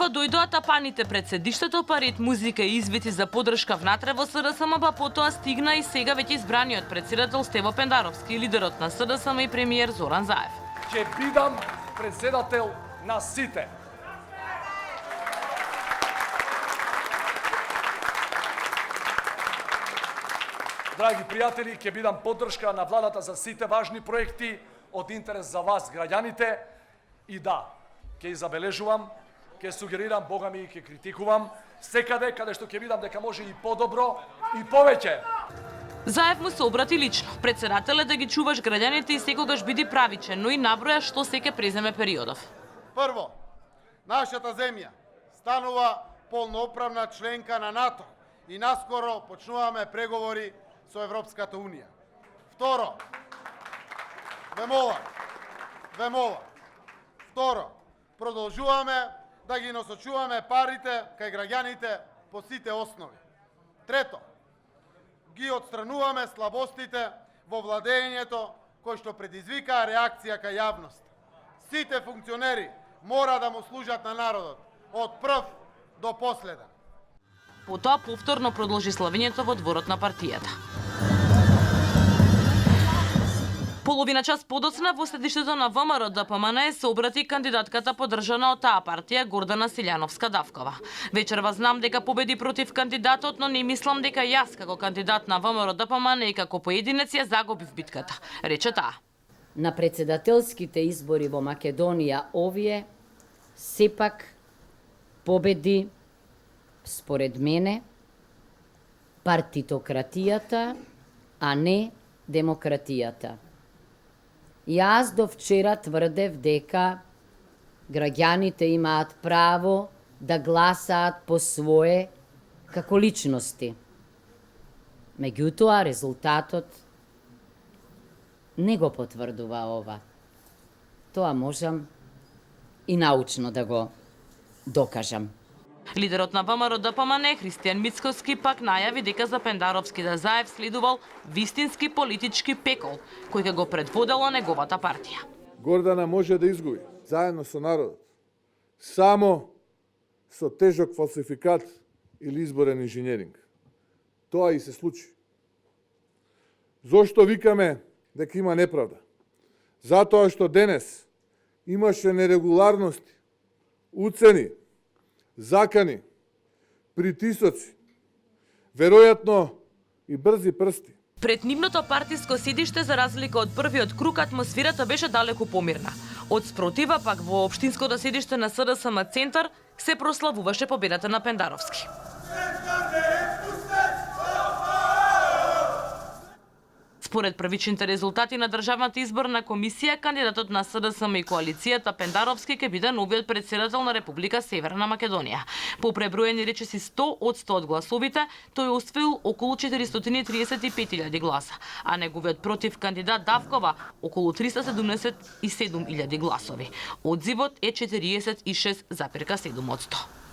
кога дојдоа тапаните пред седиштето, паред музика и извити за поддршка внатре во СДСМ, па потоа стигна и сега веќе избраниот председател Стево Пендаровски, лидерот на СДСМ и премиер Зоран Заев. Ќе бидам председател на сите. Драги пријатели, ќе бидам поддршка на владата за сите важни проекти од интерес за вас, граѓаните. И да, ќе забележувам, ќе сугерирам, богами и ќе критикувам секаде каде што ќе видам дека може и подобро и повеќе. Заев му се обрати лично. Председател е да ги чуваш граѓаните и секогаш биди правичен, но и наброја што се ќе преземе периодов. Прво, нашата земја станува полноправна членка на НАТО и наскоро почнуваме преговори со Европската Унија. Второ, ве молам. Второ, продолжуваме да ги насочуваме парите кај граѓаните по сите основи. Трето, ги отстрануваме слабостите во владењето кои што предизвикаа реакција кај јавност. Сите функционери мора да му служат на народот од прв до последен. Потоа повторно продолжи славењето во дворот на партијата. Половина час подоцна во седиштето на ВМРО ДПМН се обрати кандидатката поддржана од таа партија Гордана Силјановска-Давкова. Вечерва знам дека победи против кандидатот, но не мислам дека јас како кандидат на ВМРО ДПМН и како поединец ја загубив битката, рече таа. На председателските избори во Македонија овие сепак победи, според мене, партитократијата, а не демократијата. Јас до вчера тврдев дека граѓаните имаат право да гласаат по свое како личности. Меѓутоа, резултатот не го потврдува ова. Тоа можам и научно да го докажам. Лидерот на ВМРО ДПМН Христијан Мицкоски пак најави дека за Пендаровски да Заев следувал вистински политички пекол, кој ќе го предводела неговата партија. Гордана може да изгуби, заедно со народот, само со тежок фалсификат или изборен инженеринг. Тоа и се случи. Зошто викаме дека има неправда? Затоа што денес имаше нерегуларности, уцени, закани, притисоци, веројатно и брзи прсти. Пред нивното партиско седиште, за разлика од првиот круг, атмосферата беше далеку помирна. Од спротива пак во општинското седиште на СДСМ Центар се прославуваше победата на Пендаровски. Според првичните резултати на Државната изборна комисија, кандидатот на СДСМ и коалицијата Пендаровски ќе биде новиот председател на Република Северна Македонија. По преброени речиси 100 од 100 од гласовите, тој освоил околу 435.000 гласа, а неговиот против кандидат Давкова околу 377.000 гласови. Одзивот е 46,7%.